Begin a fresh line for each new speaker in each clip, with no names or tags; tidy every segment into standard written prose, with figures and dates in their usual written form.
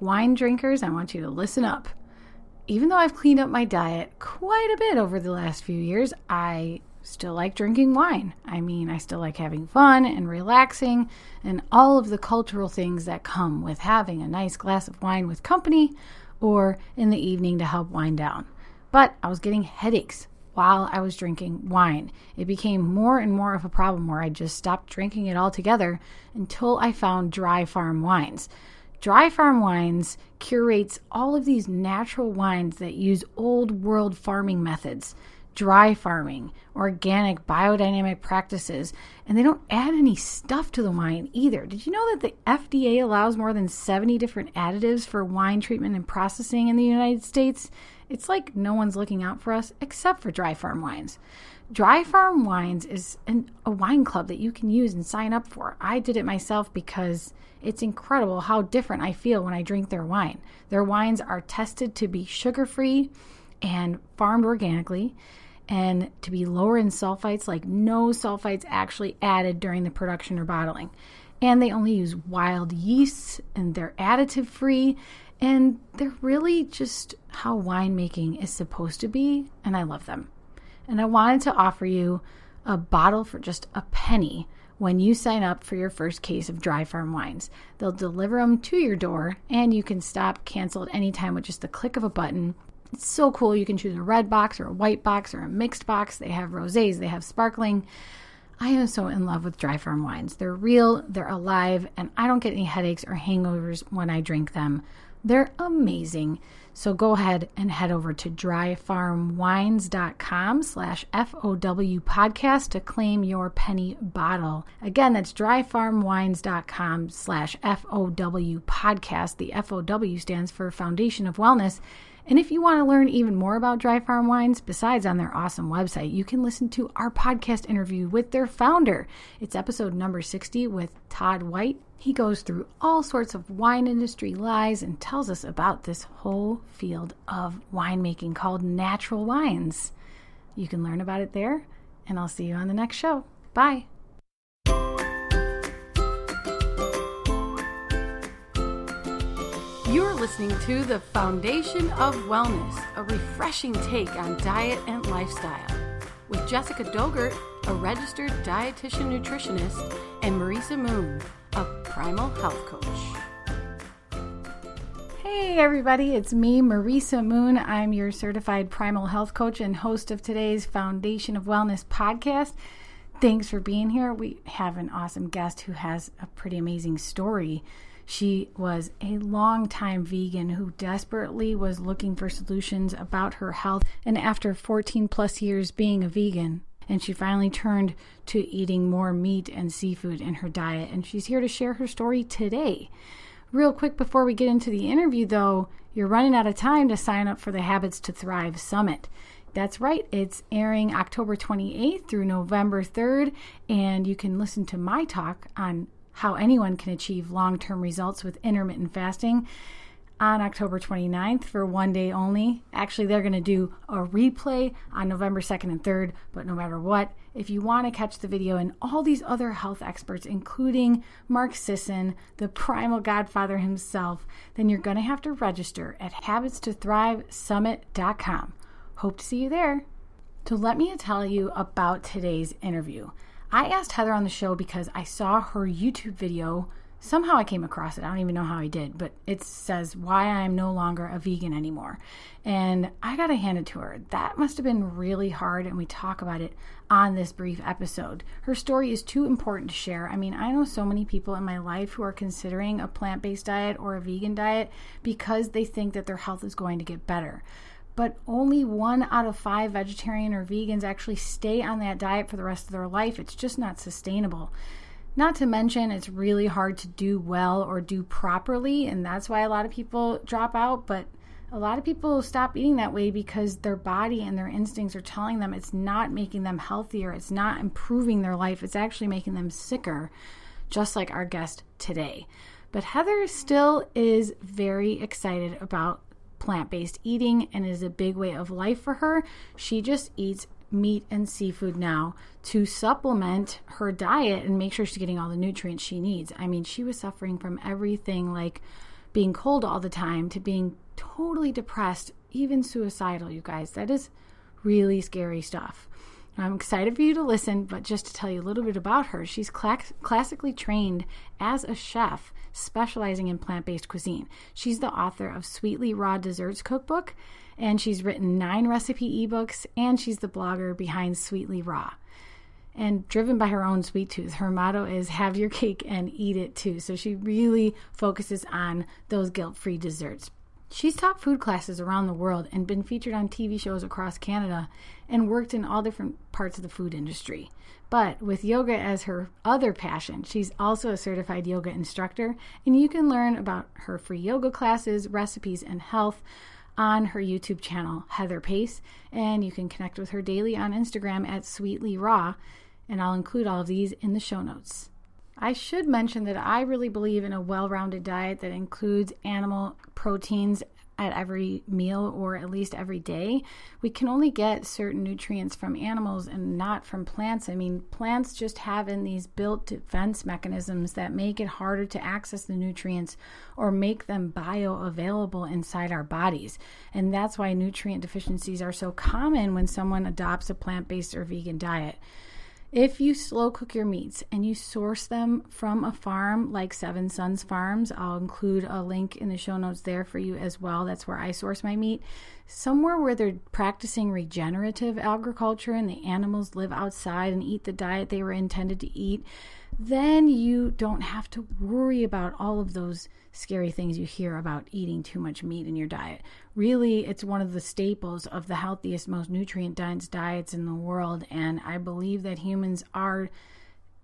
Wine drinkers, I want you to listen up. Even though I've cleaned up my diet quite a bit over the last few years, I still like drinking wine. I mean, I still like having fun and relaxing and all of the cultural things that come with having a nice glass of wine with company or in the evening to help wind down. But I was getting headaches while I was drinking wine. It became more and more of a problem where I just stopped drinking it altogether until I found Dry Farm Wines. Dry Farm Wines curates all of these natural wines that use old world farming methods, dry farming, organic biodynamic practices, and they don't add any stuff to the wine either. Did you know that the FDA allows more than 70 different additives for wine treatment and processing in the United States? It's like no one's looking out for us except for Dry Farm Wines. Dry Farm Wines is a wine club that you can use and sign up for. I did it myself because it's incredible how different I feel when I drink their wine. Their wines are tested to be sugar-free and farmed organically and to be lower in sulfites, like no sulfites actually added during the production or bottling. And they only use wild yeasts and they're additive-free and they're really just how winemaking is supposed to be, and I love them. And I wanted to offer you a bottle for just a penny when you sign up for your first case of Dry Farm Wines. They'll deliver them to your door, and you can stop, cancel at any time with just the click of a button. It's so cool. You can choose a red box or a white box or a mixed box. They have rosés, they have sparkling. I am so in love with Dry Farm Wines. They're real, they're alive, and I don't get any headaches or hangovers when I drink them. They're amazing. So go ahead and head over to dryfarmwines.com/FOW podcast to claim your penny bottle. Again, that's dryfarmwines.com/FOW podcast. The FOW stands for Foundation of Wellness. And if you want to learn even more about Dry Farm Wines, besides on their awesome website, you can listen to our podcast interview with their founder. It's episode number 60 with Todd White. He goes through all sorts of wine industry lies and tells us about this whole field of winemaking called natural wines. You can learn about it there, and I'll see you on the next show. Bye. You're listening to The Foundation of Wellness, a refreshing take on diet and lifestyle, with Jessica Dogert, a registered dietitian nutritionist, and Marissa Moon, a primal health coach. Hey everybody, it's me, Marissa Moon. I'm your certified primal health coach and host of today's Foundation of Wellness podcast. Thanks for being here. We have an awesome guest who has a pretty amazing story. She was a longtime vegan who desperately was looking for solutions about her health. And after 14 plus years being a vegan, and she finally turned to eating more meat and seafood in her diet. And she's here to share her story today. Real quick before we get into the interview though, you're running out of time to sign up for the Habits to Thrive Summit. That's right, it's airing October 28th through November 3rd, and you can listen to my talk on how anyone can achieve long-term results with intermittent fasting on October 29th for one day only. Actually, they're going to do a replay on November 2nd and 3rd, but no matter what, if you want to catch the video and all these other health experts, including Mark Sisson, the primal godfather himself, then you're going to have to register at habitstothrivesummit.com. Hope to see you there. So let me tell you about today's interview. I asked Heather on the show because I saw her YouTube video. Somehow I came across it. I don't even know how I did, but it says why I'm no longer a vegan anymore. And I got to hand it to her. That must have been really hard, and we talk about it on this brief episode. Her story is too important to share. I mean, I know so many people in my life who are considering a plant-based diet or a vegan diet because they think that their health is going to get better. But only 1 out of 5 vegetarian or vegans actually stay on that diet for the rest of their life. It's just not sustainable. Not to mention, it's really hard to do well or do properly, and that's why a lot of people drop out. But a lot of people stop eating that way because their body and their instincts are telling them it's not making them healthier, it's not improving their life, it's actually making them sicker, just like our guest today. But Heather still is very excited about plant-based eating and is a big way of life for her. She just eats meat and seafood now to supplement her diet and make sure she's getting all the nutrients she needs. I mean, she was suffering from everything like being cold all the time to being totally depressed, even suicidal, you guys. That is really scary stuff. I'm excited for you to listen, but just to tell you a little bit about her, she's classically trained as a chef specializing in plant-based cuisine. She's the author of Sweetly Raw Desserts Cookbook, and she's written 9 recipe ebooks, and she's the blogger behind Sweetly Raw. And driven by her own sweet tooth, her motto is have your cake and eat it too. So she really focuses on those guilt-free desserts. She's taught food classes around the world and been featured on TV shows across Canada and worked in all different parts of the food industry. But with yoga as her other passion, she's also a certified yoga instructor, and you can learn about her free yoga classes, recipes, and health on her YouTube channel, Heather Pace, and you can connect with her daily on Instagram at Sweetly Raw, and I'll include all of these in the show notes. I should mention that I really believe in a well-rounded diet that includes animal proteins at every meal or at least every day. We can only get certain nutrients from animals and not from plants. I mean, plants just have in these built defense mechanisms that make it harder to access the nutrients or make them bioavailable inside our bodies. And that's why nutrient deficiencies are so common when someone adopts a plant-based or vegan diet. If you slow cook your meats and you source them from a farm like Seven Sons Farms, I'll include a link in the show notes there for you as well. That's where I source my meat. Somewhere where they're practicing regenerative agriculture and the animals live outside and eat the diet they were intended to eat, then you don't have to worry about all of those scary things you hear about eating too much meat in your diet. Really, it's one of the staples of the healthiest, most nutrient-dense diets in the world, and I believe that humans are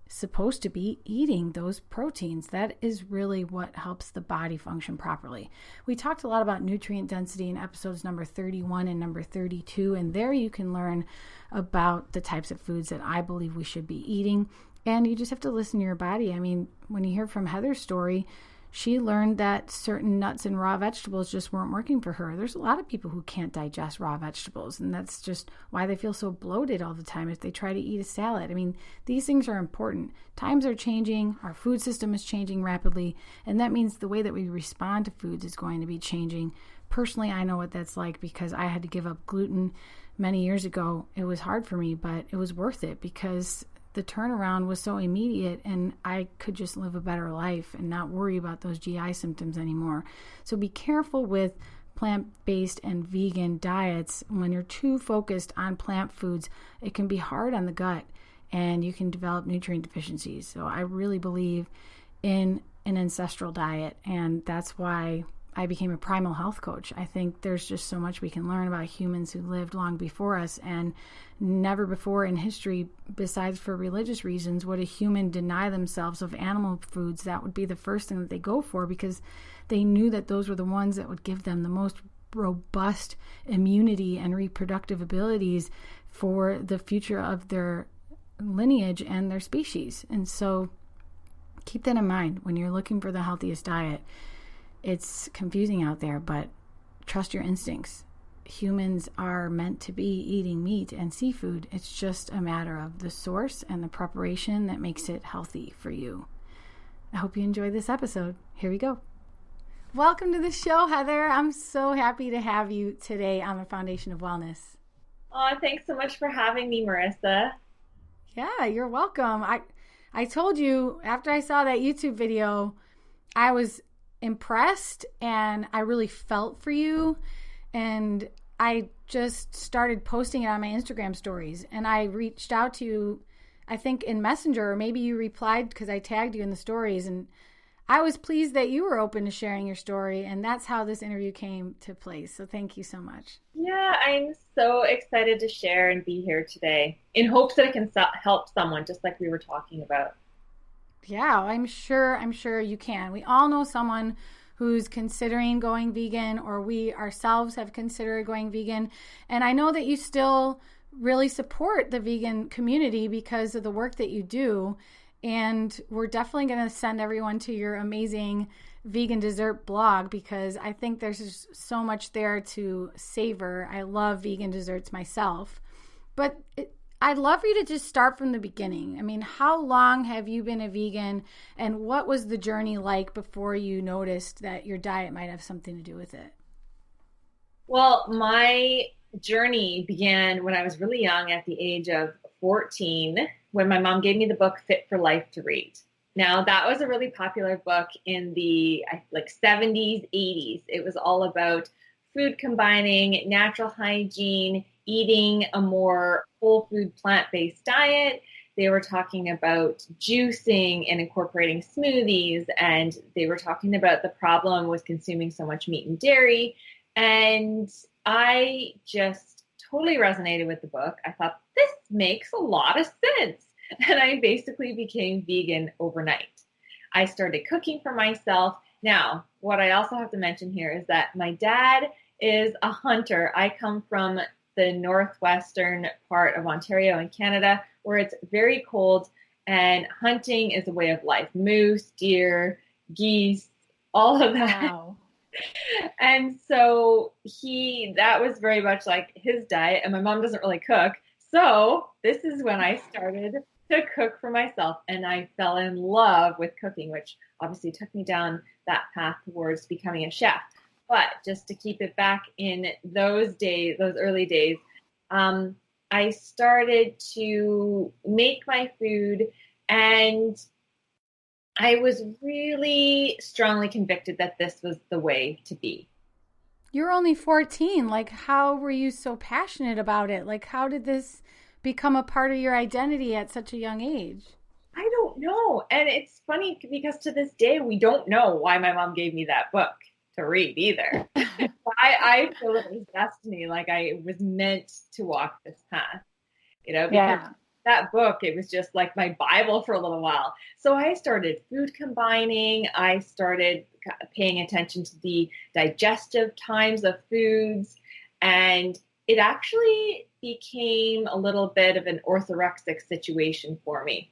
supposed to be eating those proteins. That is really what helps the body function properly. We talked a lot about nutrient density in episodes number 31 and number 32, and there you can learn about the types of foods that I believe we should be eating. And you just have to listen to your body. I mean, when you hear from Heather's story, she learned that certain nuts and raw vegetables just weren't working for her. There's a lot of people who can't digest raw vegetables, and that's just why they feel so bloated all the time if they try to eat a salad. I mean, these things are important. Times are changing. Our food system is changing rapidly, and that means the way that we respond to foods is going to be changing. Personally, I know what that's like because I had to give up gluten many years ago. It was hard for me, but it was worth it because the turnaround was so immediate and I could just live a better life and not worry about those GI symptoms anymore. So be careful with plant-based and vegan diets. When you're too focused on plant foods, it can be hard on the gut and you can develop nutrient deficiencies. So I really believe in an ancestral diet, and that's why I became a primal health coach. I think there's just so much we can learn about humans who lived long before us, and never before in history, besides for religious reasons, would a human deny themselves of animal foods. That would be the first thing that they go for because they knew that those were the ones that would give them the most robust immunity and reproductive abilities for the future of their lineage and their species. And so keep that in mind when you're looking for the healthiest diet. It's confusing out there, but trust your instincts. Humans are meant to be eating meat and seafood. It's just a matter of the source and the preparation that makes it healthy for you. I hope you enjoyed this episode. Here we go. Welcome to the show, Heather. I'm so happy to have you today on the Foundation of Wellness.
Oh, thanks so much for having me, Marissa.
Yeah, you're welcome. I told you after I saw that YouTube video, I was impressed and I really felt for you, and I just started posting it on my Instagram stories, and I reached out to you, I think in Messenger, or maybe you replied because I tagged you in the stories, and I was pleased that you were open to sharing your story, and that's how this interview came to place. So thank you so much.
Yeah, I'm so excited to share and be here today in hopes that it can help someone, just like we were talking about.
Yeah, I'm sure you can. We all know someone who's considering going vegan, or we ourselves have considered going vegan. And I know that you still really support the vegan community because of the work that you do. And we're definitely going to send everyone to your amazing vegan dessert blog because I think there's just so much there to savor. I love vegan desserts myself. But I'd love for you to just start from the beginning. I mean, how long have you been a vegan, and what was the journey like before you noticed that your diet might have something to do with it?
Well, my journey began when I was really young at the age of 14 when my mom gave me the book Fit for Life to read. Now, that was a really popular book in the like 70s, 80s. It was all about food combining, natural hygiene, eating a more whole food, plant-based diet. They were talking about juicing and incorporating smoothies, and they were talking about the problem with consuming so much meat and dairy. And I just totally resonated with the book. I thought, this makes a lot of sense. And I basically became vegan overnight. I started cooking for myself. Now, what I also have to mention here is that my dad is a hunter. I come from the northwestern part of Ontario in Canada, where it's very cold, and hunting is a way of life. Moose, deer, geese, all of that.
Wow.
And so that was very much like his diet, and my mom doesn't really cook. So this is when I started to cook for myself, and I fell in love with cooking, which obviously took me down that path towards becoming a chef. But just to keep it back in those days, those early days, I started to make my food, and I was really strongly convicted that this was the way to be.
You're only 14. Like, how were you so passionate about it? Like, how did this become a part of your identity at such a young age?
I don't know. And it's funny because to this day, we don't know why my mom gave me that book to read either. I feel it was destiny. Like I was meant to walk this path, because
Yeah.
that book, it was just like my Bible for a little while. So I started food combining. I started paying attention to the digestive times of foods. And it actually became a little bit of an orthorexic situation for me.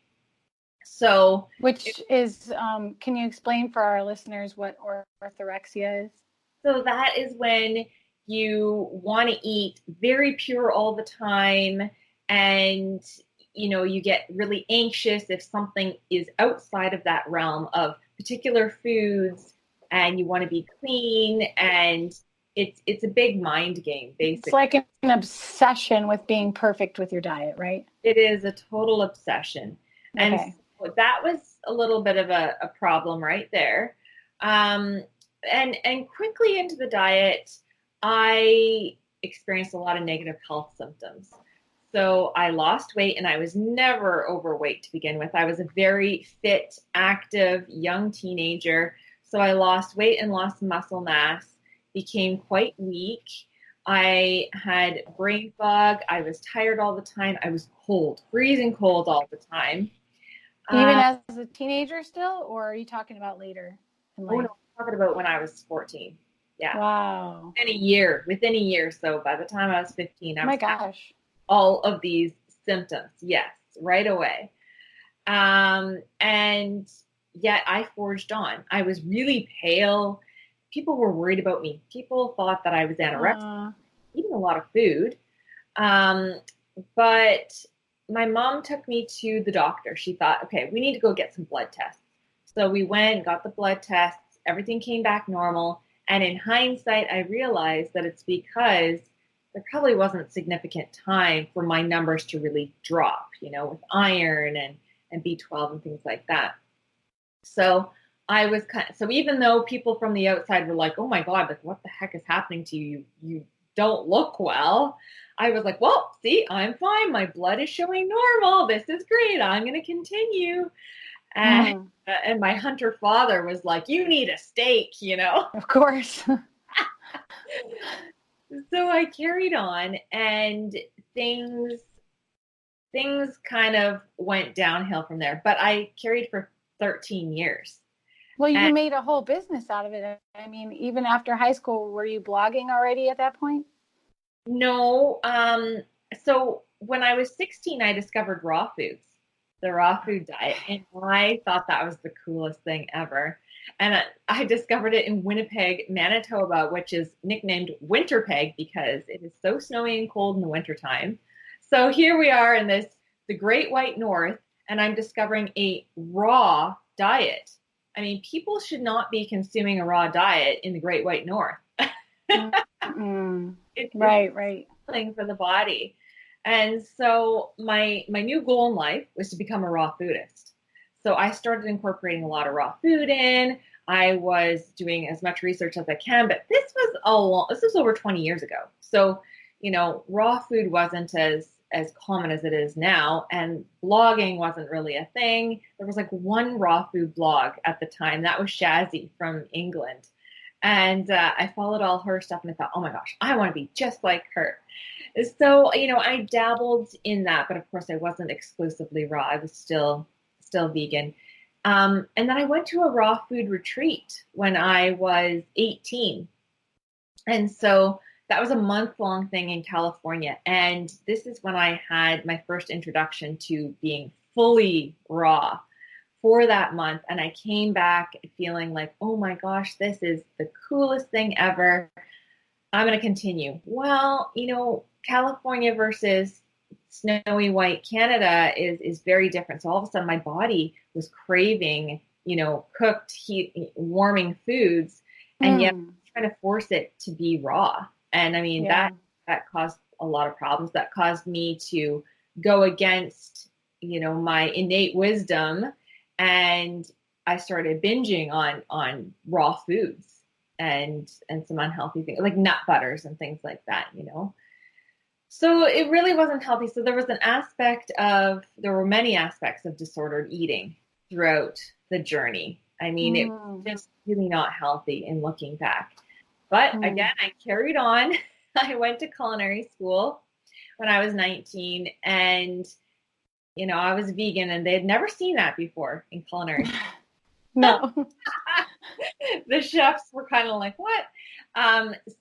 So,
Which is, can you explain for our listeners what orthorexia is?
so that is when you want to eat very pure all the time, and you get really anxious if something is outside of that realm of particular foods, and you want to be clean, and it's a big mind game, basically.
It's like an obsession with being perfect with your diet, right?
It is a total obsession.
Okay.
And so that was a little bit of a problem right there. And quickly into the diet, I experienced a lot of negative health symptoms. So I lost weight, and I was never overweight to begin with. I was a very fit, active, young teenager. So I lost weight and lost muscle mass, became quite weak. I had brain fog. I was tired all the time. I was cold, freezing cold all the time.
Even as a teenager still, or are you talking about later in life?
Oh, no, I'm talking about when I was 14. Yeah.
Wow.
Within a year. So by the time I was 15, I
Oh my
was
gosh.
all of these symptoms. Yes, right away. And yet I forged on. I was really pale. People were worried about me. People thought that I was anorexic, eating a lot of food. But my mom took me to the doctor. She thought, okay, we need to go get some blood tests. So we went, got the blood tests. Everything came back normal. And in hindsight, I realized that it's because there probably wasn't significant time for my numbers to really drop, with iron and B12 and things like that. So I was so even though people from the outside were like, oh my God, like what the heck is happening to you? You don't look well. I was like, well, see, I'm fine. My blood is showing normal. This is great. I'm going to continue. And my hunter father was like, you need a steak,
Of course.
So I carried on, and things kind of went downhill from there. But I carried for 13 years.
Well, you made a whole business out of it. I mean, even after high school, were you blogging already at that point?
No. So when I was 16, I discovered raw foods, the raw food diet, and I thought that was the coolest thing ever. And I discovered it in Winnipeg, Manitoba, which is nicknamed Winterpeg because it is so snowy and cold in the wintertime. So here we are in the Great White North, and I'm discovering a raw diet. I mean, people should not be consuming a raw diet in the Great White North.
Mm-mm.
It's
Right.
killing for the body. And so my new goal in life was to become a raw foodist. So I started incorporating a lot of raw food in. I was doing as much research as I can, but this was over 20 years ago. So, raw food wasn't as common as it is now, and blogging wasn't really a thing. There was like one raw food blog at the time. That was Shazzy from England. And I followed all her stuff and I thought, oh my gosh, I want to be just like her. So, I dabbled in that, but of course I wasn't exclusively raw. I was still vegan. And then I went to a raw food retreat when I was 18. And so that was a month-long thing in California. And this is when I had my first introduction to being fully raw for that month. And I came back feeling like, oh my gosh, this is the coolest thing ever. I'm going to continue. Well, California versus snowy white Canada is very different. So all of a sudden my body was craving, cooked, heat, warming foods, and yet trying to force it to be raw. And I mean, that caused a lot of problems. That caused me to go against, my innate wisdom, and I started binging on raw foods and some unhealthy things like nut butters and things like that, So it really wasn't healthy. So there were many aspects of disordered eating throughout the journey. I mean, it was just really not healthy in looking back. But again, I carried on. I went to culinary school when I was 19, and, I was vegan, and they had never seen that before in culinary.
No.
The chefs were kind of like, what?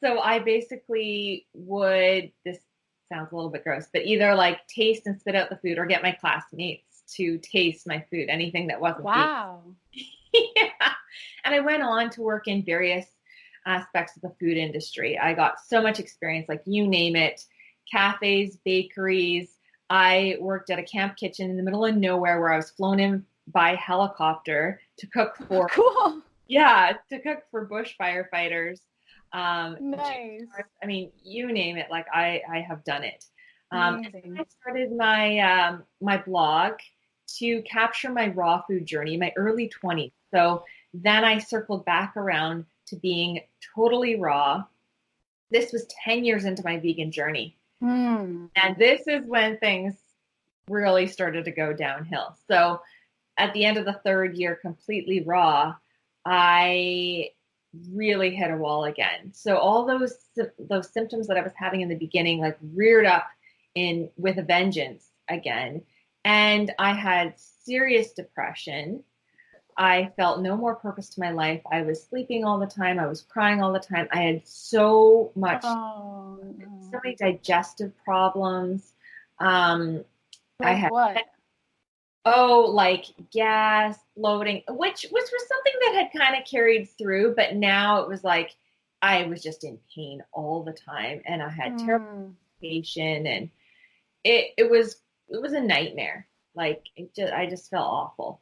So I basically this sounds a little bit gross, but either like taste and spit out the food or get my classmates to taste my food, anything that wasn't
wow.
Yeah. And I went on to work in various aspects of the food industry. I got so much experience, like you name it, cafes, bakeries. I worked at a camp kitchen in the middle of nowhere where I was flown in by helicopter to cook for
cool.
Yeah, to cook for bush firefighters.
Nice.
I mean, you name it, like I have done it.
Amazing.
I started my my blog to capture my raw food journey, my early 20s. So then I circled back around to being totally raw. This was 10 years into my vegan journey. And this is when things really started to go downhill. So at the end of the third year, completely raw, I really hit a wall again. So all those symptoms that I was having in the beginning, like reared up with a vengeance again. And I had serious depression. I felt no more purpose to my life. I was sleeping all the time. I was crying all the time. I had so many digestive problems.
Like I had what?
Like gas, bloating, which was something that had kind of carried through, but now it was like I was just in pain all the time, and I had terrible constipation, and it was a nightmare. Like I just felt awful.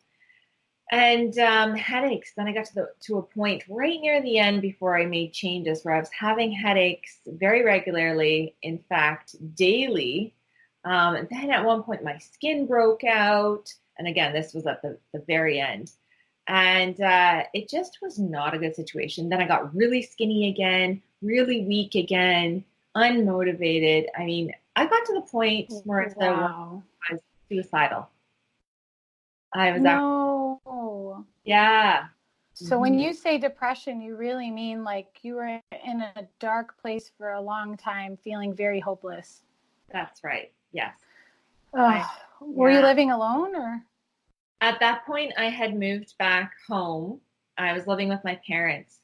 And headaches. Then I got to a point right near the end before I made changes where I was having headaches very regularly, in fact, daily. And then at one point my skin broke out. And again, this was at the very end. And it just was not a good situation. Then I got really skinny again, really weak again, unmotivated. I mean, I got to the point, Marissa, where I was suicidal. I was yeah.
So when you say depression, you really mean like you were in a dark place for a long time, feeling very hopeless.
That's right. Yes.
Were you living alone, or?
At that point, I had moved back home. I was living with my parents,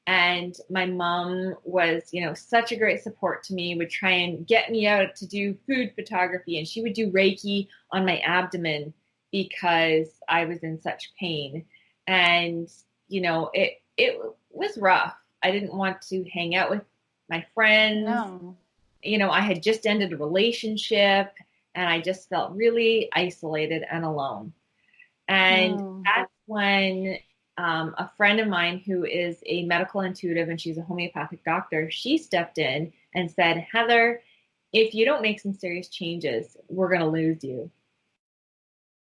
and my mom was, such a great support to me, would try and get me out to do food photography, and she would do Reiki on my abdomen because I was in such pain. And, it was rough. I didn't want to hang out with my friends.
No.
I had just ended a relationship and I just felt really isolated and alone. And that's when a friend of mine who is a medical intuitive and she's a homeopathic doctor, she stepped in and said, Heather, if you don't make some serious changes, we're going to lose you.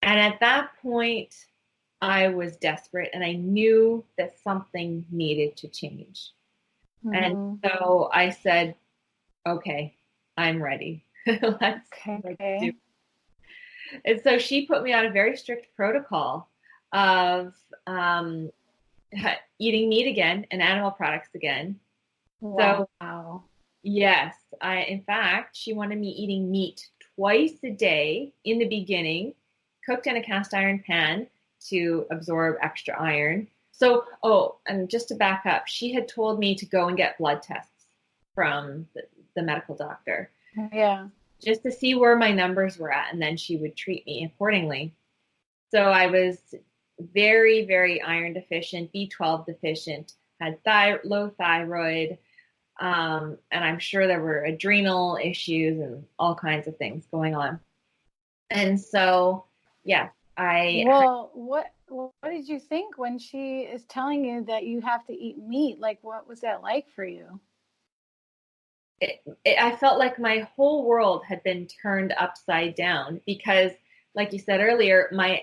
And at that point, I was desperate and I knew that something needed to change. And so I said, okay, I'm ready. Let's do it. And so she put me on a very strict protocol of eating meat again and animal products again.
Wow.
So yes, in fact, she wanted me eating meat twice a day in the beginning, cooked in a cast iron pan to absorb extra iron. So, and just to back up, she had told me to go and get blood tests from the medical doctor.
Yeah.
Just to see where my numbers were at, and then she would treat me accordingly. So I was very, very iron deficient, B12 deficient, had low thyroid, and I'm sure there were adrenal issues and all kinds of things going on. And so, yeah,
Well, what did you think when she is telling you that you have to eat meat? Like, what was that like for you?
I felt like my whole world had been turned upside down because, like you said earlier, my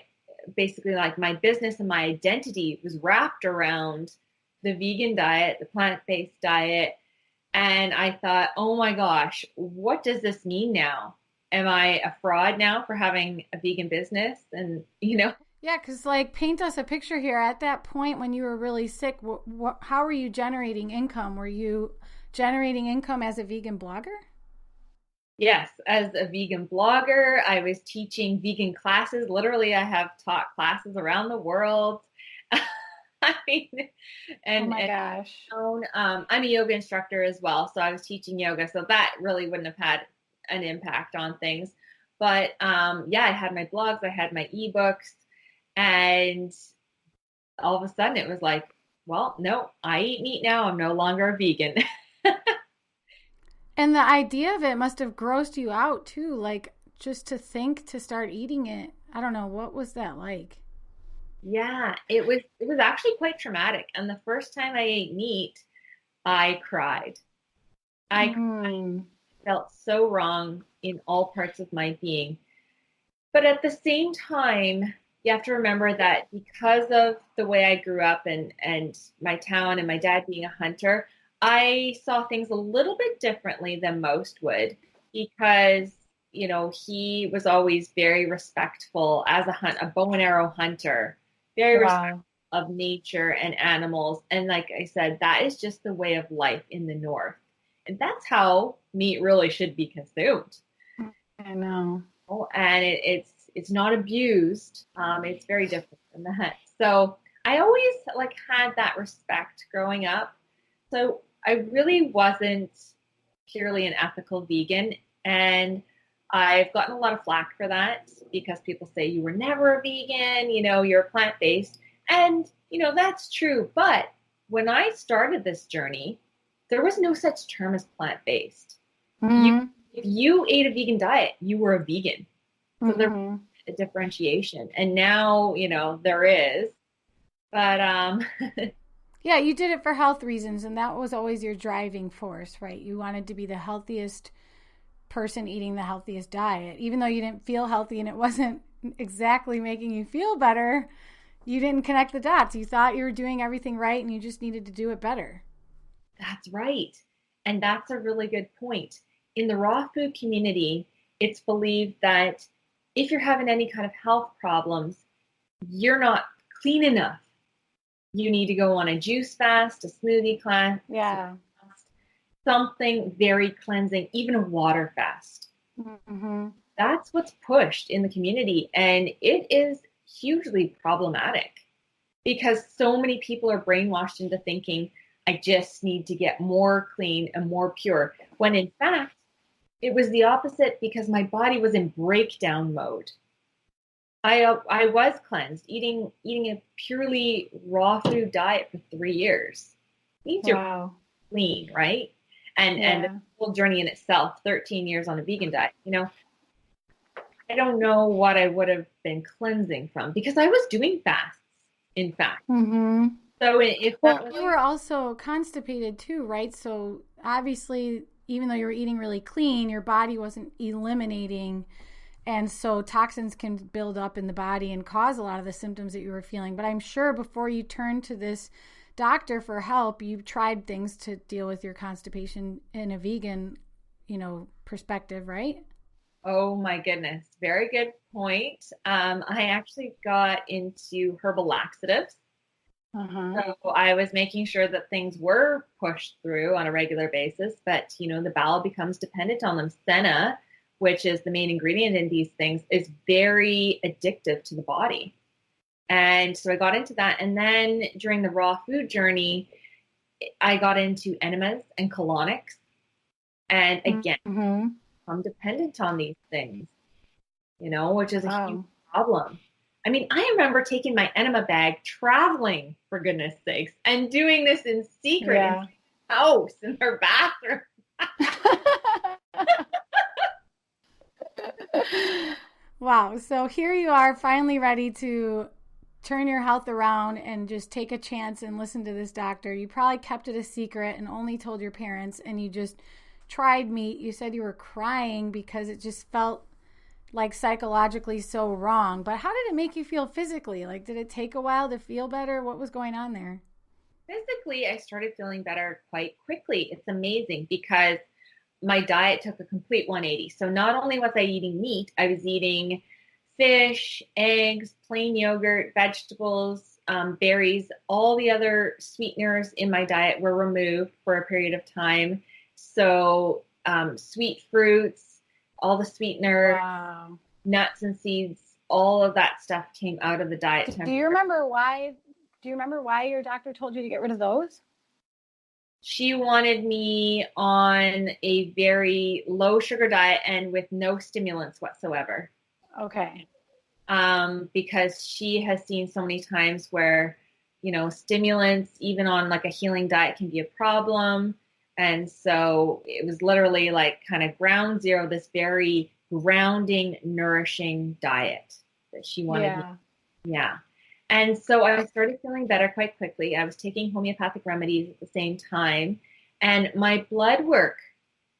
business and my identity was wrapped around the vegan diet, the plant-based diet. And I thought, oh my gosh, what does this mean now? Am I a fraud now for having a vegan business? And,
Yeah, because paint us a picture here. At that point when you were really sick, how were you generating income? Were you generating income as a vegan blogger?
Yes, as a vegan blogger, I was teaching vegan classes. Literally, I have taught classes around the world. I mean,
oh my gosh.
I'm a yoga instructor as well, so I was teaching yoga, so that really wouldn't have had an impact on things. But yeah, I had my blogs, I had my ebooks, and all of a sudden it was like, well, no, I eat meat now. I'm no longer a vegan.
And the idea of it must have grossed you out too, like just to think to start eating it. I don't know, what was that like?
Yeah, it was actually quite traumatic. And the first time I ate meat, I cried. I felt so wrong in all parts of my being. But at the same time, you have to remember that because of the way I grew up and my town and my dad being a hunter, I saw things a little bit differently than most would because, he was always very respectful as a bow and arrow hunter, very respectful of nature and animals. And like I said, that is just the way of life in the North. And that's how meat really should be consumed.
I know.
And it's not abused. It's very different than that. So I always had that respect growing up. So I really wasn't purely an ethical vegan. And I've gotten a lot of flack for that because people say you were never a vegan, you're plant-based. And, that's true. But when I started this journey, there was no such term as plant-based. If you ate a vegan diet, you were a vegan. So there was a differentiation. And now, there is. But
yeah, you did it for health reasons, and that was always your driving force, right? You wanted to be the healthiest person eating the healthiest diet. Even though you didn't feel healthy and it wasn't exactly making you feel better, you didn't connect the dots. You thought you were doing everything right and you just needed to do it better.
That's right. And that's a really good point. In the raw food community, it's believed that if you're having any kind of health problems, you're not clean enough. You need to go on a juice fast, a smoothie fast, something very cleansing, even a water fast. That's what's pushed in the community. And it is hugely problematic because so many people are brainwashed into thinking, I just need to get more clean and more pure. When in fact, it was the opposite because my body was in breakdown mode. I was cleansed, eating a purely raw food diet for 3 years. Means you're clean, right? and the whole journey in itself, 13 years on a vegan diet, I don't know what I would have been cleansing from because I was doing fasts, in fact.
Mm-hmm.
So if
you were also constipated too, right? So obviously, even though you were eating really clean, your body wasn't eliminating, and so toxins can build up in the body and cause a lot of the symptoms that you were feeling. But I'm sure before you turned to this doctor for help, you tried things to deal with your constipation in a vegan, perspective, right?
Oh my goodness. Very good point. I actually got into herbal laxatives. So I was making sure that things were pushed through on a regular basis, but the bowel becomes dependent on them. Senna, which is the main ingredient in these things, is very addictive to the body. And so I got into that. And then during the raw food journey, I got into enemas and colonics. And again, I'm dependent on these things, which is a huge problem. I mean, I remember taking my enema bag, traveling, for goodness sakes, and doing this in secret in her house, in her bathroom.
Wow. So here you are, finally ready to turn your health around and just take a chance and listen to this doctor. You probably kept it a secret and only told your parents, and you just tried meat. You said you were crying because it just felt like psychologically so wrong. But how did it make you feel physically? Like, did it take a while to feel better? What was going on there?
Physically, I started feeling better quite quickly. It's amazing because my diet took a complete 180. So not only was I eating meat, I was eating fish, eggs, plain yogurt, vegetables, berries. All the other sweeteners in my diet were removed for a period of time. So sweet fruits, all the sweeteners, nuts and seeds, all of that stuff came out of the diet.
Do you remember why? Do you remember why your doctor told you to get rid of those?
She wanted me on a very low sugar diet and with no stimulants whatsoever.
Okay.
Because she has seen so many times where, stimulants, even on like a healing diet, can be a problem. And so it was literally like kind of ground zero, this very grounding, nourishing diet that she wanted. Yeah. And so I started feeling better quite quickly. I was taking homeopathic remedies at the same time, and my blood work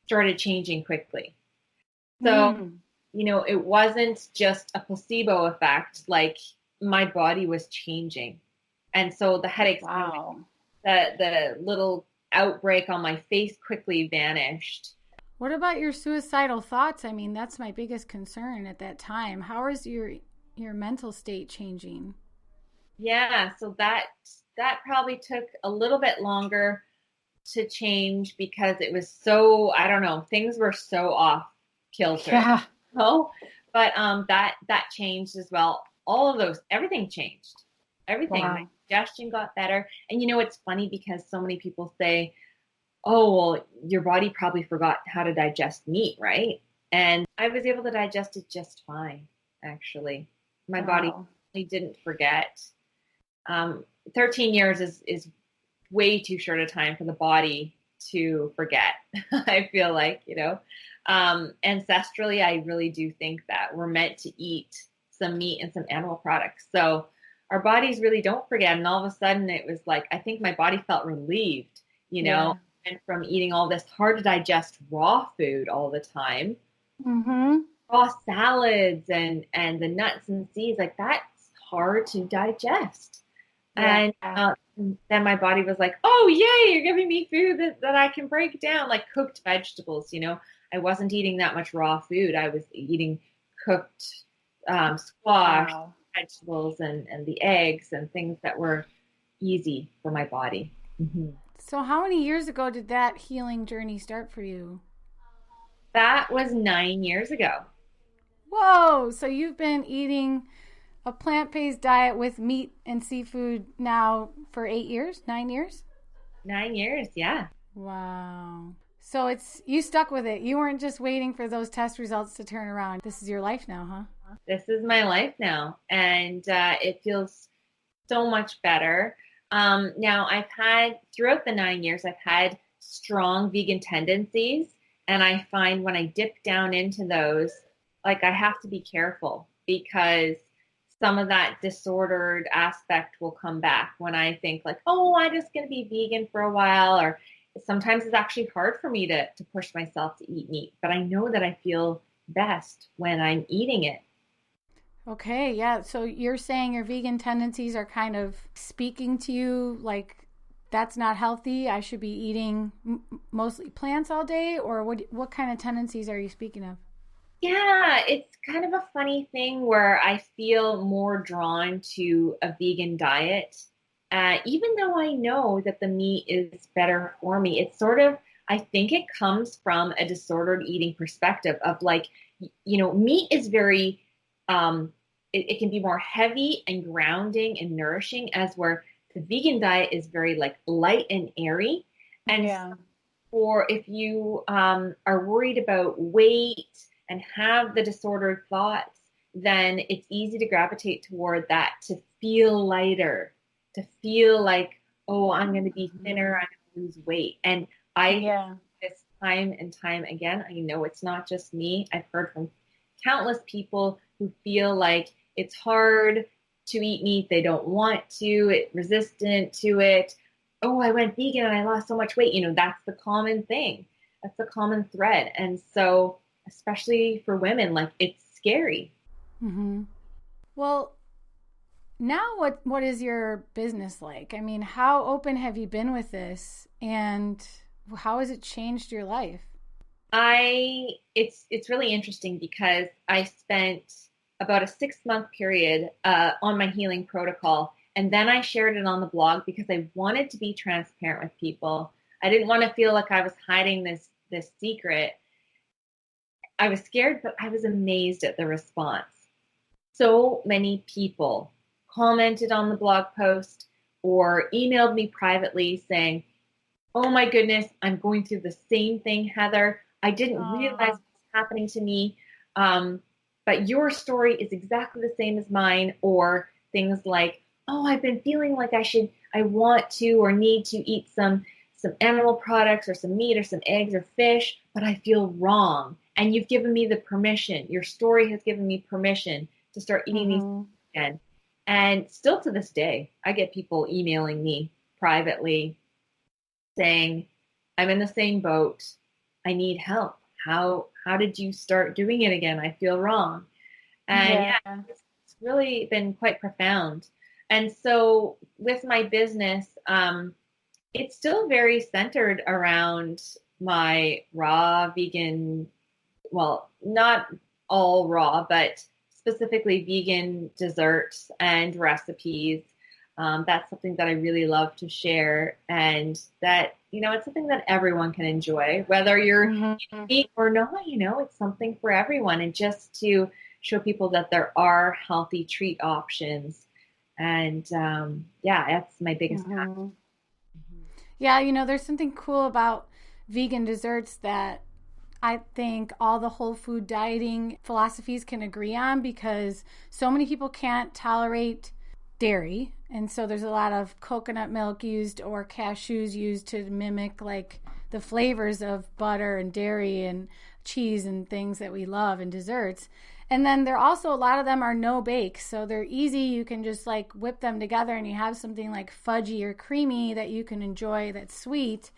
started changing quickly. So, it wasn't just a placebo effect, like my body was changing. And so the headaches, the little outbreak on my face quickly vanished.
What about your suicidal thoughts? I mean, that's my biggest concern at that time. How is your mental state changing?
Yeah, so that probably took a little bit longer to change because it was so, I don't know, things were so off kilter.
Yeah.
But that changed as well. All of those, everything changed. Everything.
Wow.
My digestion got better. And it's funny because so many people say, oh, well, your body probably forgot how to digest meat, right? And I was able to digest it just fine, actually. My body didn't forget. 13 years is way too short a time for the body to forget. I feel like, ancestrally, I really do think that we're meant to eat some meat and some animal products. So our bodies really don't forget. And all of a sudden it was like, I think my body felt relieved, and from eating all this hard to digest raw food all the time, raw salads and the nuts and seeds, like that's hard to digest. And then my body was like, oh, yay, you're giving me food that I can break down, like cooked vegetables. I wasn't eating that much raw food. I was eating cooked squash, vegetables, and the eggs and things that were easy for my body.
So how many years ago did that healing journey start for you?
That was 9 years ago.
Whoa, so you've been eating a plant-based diet with meat and seafood now for 8 years, 9 years?
9 years, yeah.
Wow. So you stuck with it. You weren't just waiting for those test results to turn around. This is your life now, huh?
This is my life now. And it feels so much better. Now throughout the 9 years, I've had strong vegan tendencies. And I find when I dip down into those, like I have to be careful because some of that disordered aspect will come back when I think like, oh, I'm just going to be vegan for a while. Or sometimes it's actually hard for me to push myself to eat meat, but I know that I feel best when I'm eating it.
Okay, yeah. So you're saying your vegan tendencies are kind of speaking to you like that's not healthy. I should be eating mostly plants all day, or what kind of tendencies are you speaking of?
Yeah, it's kind of a funny thing where I feel more drawn to a vegan diet. Even though I know that the meat is better for me, it's sort of, I think it comes from a disordered eating perspective of like, meat is very, it can be more heavy and grounding and nourishing, as where the vegan diet is very like light and airy. And
Yeah.
or if you are worried about weight and have the disordered thoughts, then it's easy to gravitate toward that to feel lighter, to feel like, oh, I'm going to be thinner, I'm going to lose weight. And I,
Yeah.
this time and time again, I know it's not just me. I've heard from countless people who feel like it's hard to eat meat. They don't want to, it's resistant to it. Oh, I went vegan and I lost so much weight. That's the common thing. That's the common thread. And so, especially for women, like it's scary.
Mm-hmm. Well, now what is your business like? I mean, how open have you been with this, and how has it changed your life?
It's really interesting because I spent about a 6 month period on my healing protocol, and then I shared it on the blog because I wanted to be transparent with people. I didn't want to feel like I was hiding this secret. I was scared, but I was amazed at the response. So many people commented on the blog post or emailed me privately saying, oh my goodness, I'm going through the same thing, Heather. I didn't realize what was happening to me. But your story is exactly the same as mine. Or things like, oh, I've been feeling like I want to or need to eat some animal products or some meat or some eggs or fish, but I feel wrong. And you've given me the permission. Your story has given me permission to start eating these again. And still to this day, I get people emailing me privately saying, I'm in the same boat. I need help. How did you start doing it again? I feel wrong. And it's really been quite profound. And so with my business, it's still very centered around my raw vegan, well, not all raw, but specifically vegan desserts and recipes. That's something that I really love to share, and that, it's something that everyone can enjoy, whether you're vegan or not, it's something for everyone. And just to show people that there are healthy treat options. And that's my biggest passion.
Yeah, there's something cool about vegan desserts that I think all the whole food dieting philosophies can agree on, because so many people can't tolerate dairy. And so there's a lot of coconut milk used or cashews used to mimic like the flavors of butter and dairy and cheese and things that we love in desserts. And then there also, a lot of them are no bake, so they're easy. You can just like whip them together and you have something like fudgy or creamy that you can enjoy that's sweet.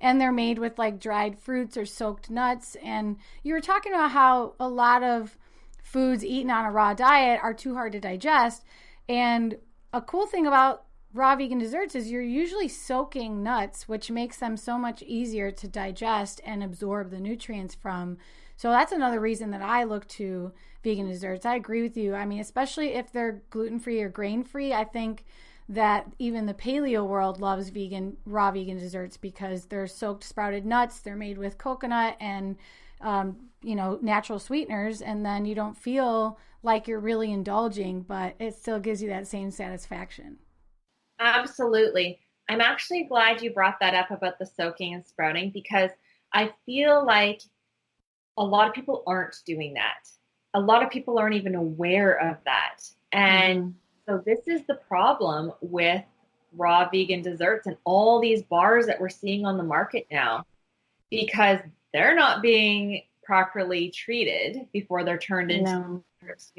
And they're made with like dried fruits or soaked nuts. And you were talking about how a lot of foods eaten on a raw diet are too hard to digest. And a cool thing about raw vegan desserts is you're usually soaking nuts, which makes them so much easier to digest and absorb the nutrients from. So that's another reason that I look to vegan desserts. I agree with you. I mean, especially if they're gluten-free or grain-free, I think that even the paleo world loves raw vegan desserts because they're soaked sprouted nuts, they're made with coconut and natural sweeteners, and then you don't feel like you're really indulging, but it still gives you that same satisfaction.
Absolutely. I'm actually glad you brought that up about the soaking and sprouting, because I feel like a lot of people aren't doing that. A lot of people aren't even aware of that. And so this is the problem with raw vegan desserts and all these bars that we're seeing on the market now, because they're not being properly treated before they're turned into desserts,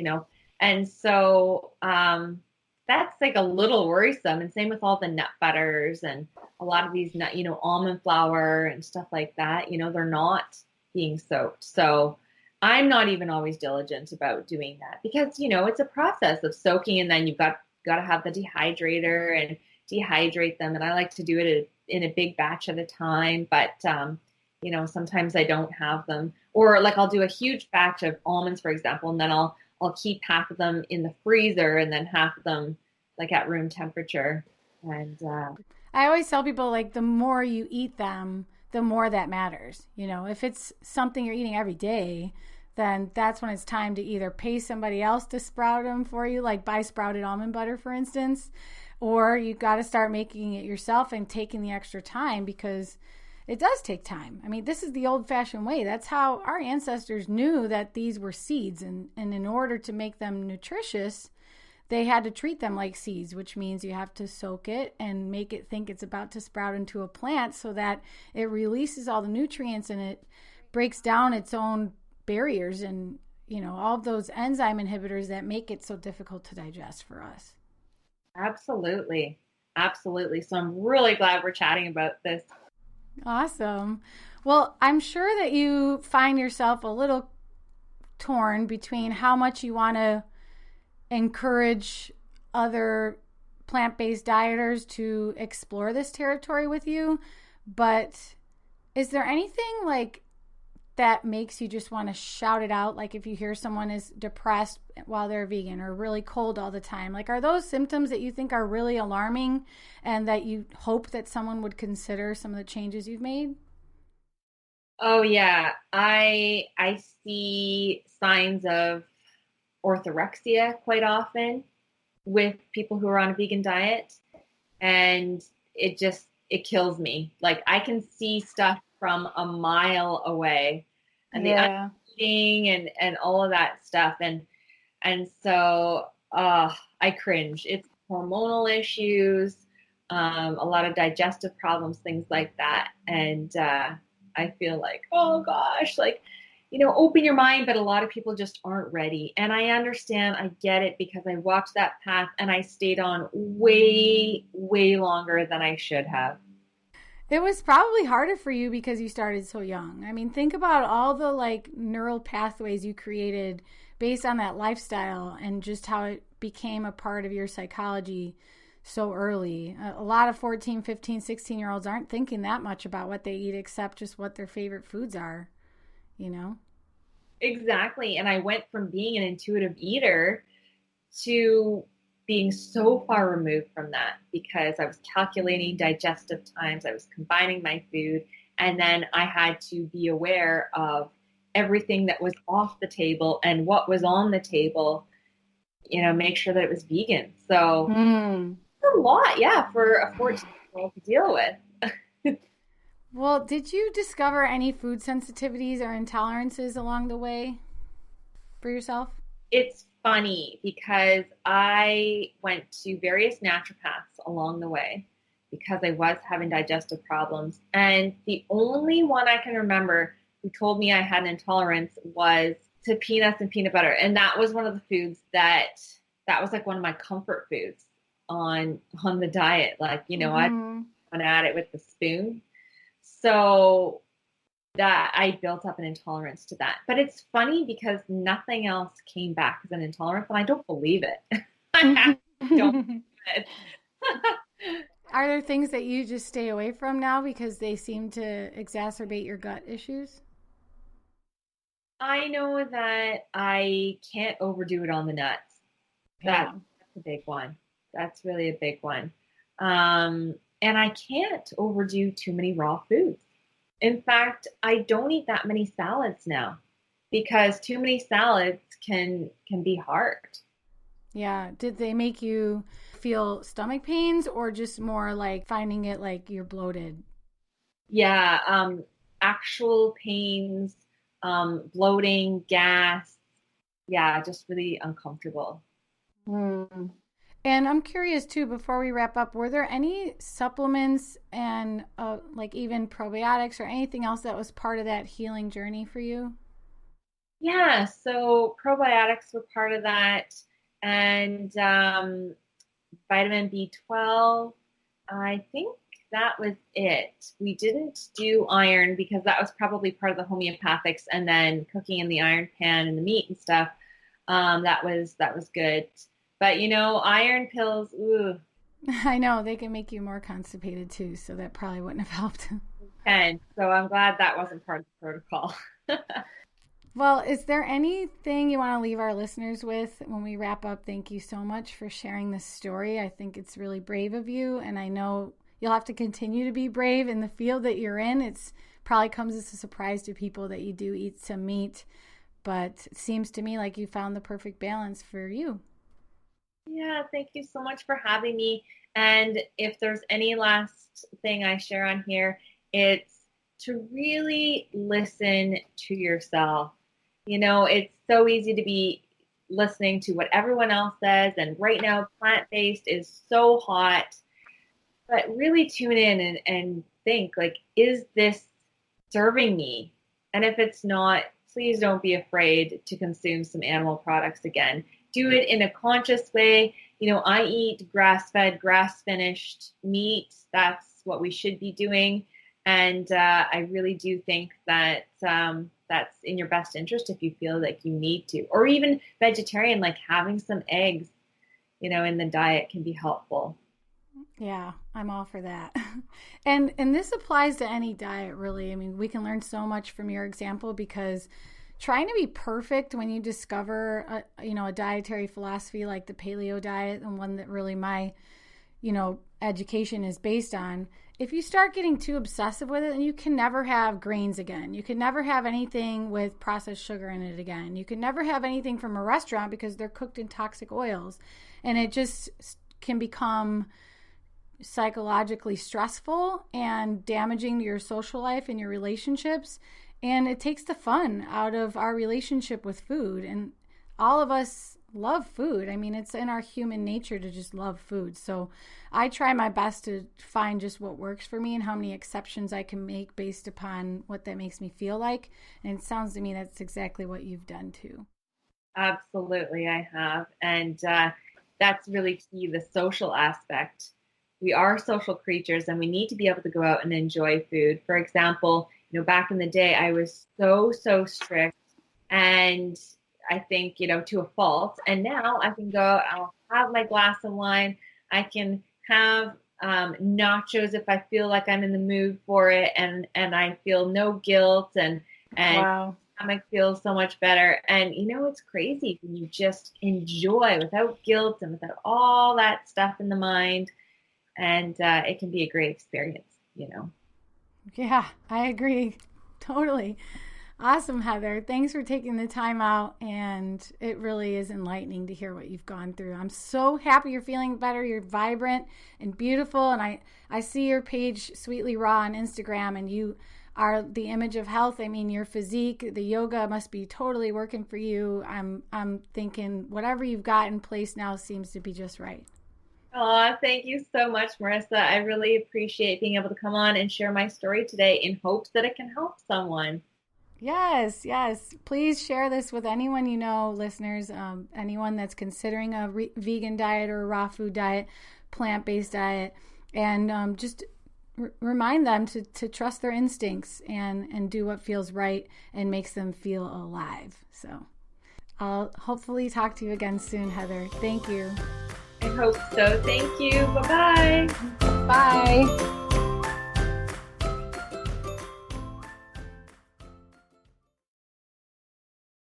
And so that's like a little worrisome. And same with all the nut butters and a lot of these nut, almond flour and stuff like that, they're not being soaked. So I'm not even always diligent about doing that because, it's a process of soaking, and then you've got to have the dehydrator and dehydrate them. And I like to do it in a big batch at a time, but sometimes I don't have them, or like I'll do a huge batch of almonds, for example, and then I'll keep half of them in the freezer and then half of them like at room temperature. And
I always tell people, like, the more you eat them, the more that matters. If it's something you're eating every day, then that's when it's time to either pay somebody else to sprout them for you, like buy sprouted almond butter, for instance, or you got to start making it yourself and taking the extra time, because it does take time. I mean, this is the old-fashioned way. That's how our ancestors knew that these were seeds, and in order to make them nutritious, they had to treat them like seeds, which means you have to soak it and make it think it's about to sprout into a plant so that it releases all the nutrients and it breaks down its own barriers and, all of those enzyme inhibitors that make it so difficult to digest for us.
Absolutely. Absolutely. So I'm really glad we're chatting about this.
Awesome. Well, I'm sure that you find yourself a little torn between how much you want to encourage other plant-based dieters to explore this territory with you, but is there anything like that makes you just want to shout it out? Like if you hear someone is depressed while they're vegan or really cold all the time, like are those symptoms that you think are really alarming and that you hope that someone would consider some of the changes you've made?
Oh yeah, I see signs of orthorexia quite often with people who are on a vegan diet, and it kills me. Like I can see stuff from a mile away, and the eating and all of that stuff, and so I cringe. It's hormonal issues, a lot of digestive problems, things like that, and I feel like, oh gosh, like, open your mind, but a lot of people just aren't ready. And I understand, I get it, because I walked that path and I stayed on way, way longer than I should have.
It was probably harder for you because you started so young. I mean, think about all the like neural pathways you created based on that lifestyle and just how it became a part of your psychology so early. A lot of 14, 15, 16-year-olds aren't thinking that much about what they eat except just what their favorite foods are.
Exactly. And I went from being an intuitive eater to being so far removed from that because I was calculating digestive times, I was combining my food, and then I had to be aware of everything that was off the table and what was on the table, make sure that it was vegan. So a lot, for a 14-year-old to deal with.
Well, did you discover any food sensitivities or intolerances along the way for yourself?
It's funny because I went to various naturopaths along the way because I was having digestive problems. And the only one I can remember who told me I had an intolerance was to peanuts and peanut butter. And that was one of the foods that was like one of my comfort foods on the diet. Like, I went at it with the spoon. So that I built up an intolerance to that. But it's funny because nothing else came back as an intolerance, and I don't believe it. I don't believe it.
Are there things that you just stay away from now because they seem to exacerbate your gut issues?
I know that I can't overdo it on the nuts. That's a big one. That's really a big one. And I can't overdo too many raw foods. In fact, I don't eat that many salads now because too many salads can be hard.
Yeah. Did they make you feel stomach pains or just more like finding it like you're bloated?
Yeah. Actual pains, bloating, gas. Yeah, just really uncomfortable.
And I'm curious too, before we wrap up, were there any supplements and like even probiotics or anything else that was part of that healing journey for you?
Yeah, so probiotics were part of that, and vitamin B12. I think that was it. We didn't do iron because that was probably part of the homeopathics, and then cooking in the iron pan and the meat and stuff. That was good. But iron pills, ooh,
I know they can make you more constipated too, so that probably wouldn't have helped.
and so I'm glad that wasn't part of the protocol.
Well, is there anything you want to leave our listeners with when we wrap up? Thank you so much for sharing this story. I think it's really brave of you, and I know you'll have to continue to be brave in the field that you're in. It's probably comes as a surprise to people that you do eat some meat, but it seems to me like you found the perfect balance for you.
Yeah, thank you so much for having me. And if there's any last thing I share on here, it's to really listen to yourself. It's so easy to be listening to what everyone else says. And right now, plant-based is so hot. But really tune in and think, like, is this serving me? And if it's not, please don't be afraid to consume some animal products again. Do it in a conscious way. I eat grass-fed, grass-finished meat. That's what we should be doing. And I really do think that that's in your best interest if you feel like you need to. Or even vegetarian, like having some eggs, in the diet can be helpful.
Yeah, I'm all for that. And this applies to any diet, really. I mean, we can learn so much from your example because trying to be perfect when you discover a dietary philosophy like the paleo diet, and one that really my education is based on, if you start getting too obsessive with it, then you can never have grains again. You can never have anything with processed sugar in it again. You can never have anything from a restaurant because they're cooked in toxic oils. And it just can become psychologically stressful and damaging to your social life and your relationships. And it takes the fun out of our relationship with food. And all of us love food. I mean, it's in our human nature to just love food. So I try my best to find just what works for me and how many exceptions I can make based upon what that makes me feel like. And it sounds to me that's exactly what you've done too.
Absolutely, I have. And that's really key, the social aspect. We are social creatures and we need to be able to go out and enjoy food. For example, back in the day, I was so strict, and I think, to a fault. And now I can go, I'll have my glass of wine. I can have nachos if I feel like I'm in the mood for it. And I feel no guilt, and
Wow.
stomach feels so much better. And, it's crazy when you just enjoy without guilt and without all that stuff in the mind. And it can be a great experience.
Yeah, I agree. Totally. Awesome, Heather. Thanks for taking the time out. And it really is enlightening to hear what you've gone through. I'm so happy you're feeling better. You're vibrant and beautiful. And I see your page, Sweetly Raw, on Instagram, and you are the image of health. I mean, your physique, the yoga must be totally working for you. I'm thinking whatever you've got in place now seems to be just right.
Oh, thank you so much, Marissa. I really appreciate being able to come on and share my story today in hopes that it can help someone.
Yes, yes. Please share this with anyone you know, listeners, anyone that's considering a vegan diet or a raw food diet, plant-based diet, and just remind them to trust their instincts and do what feels right and makes them feel alive. So I'll hopefully talk to you again soon, Heather. Thank you.
I hope so. Thank you. Bye-bye.
Bye.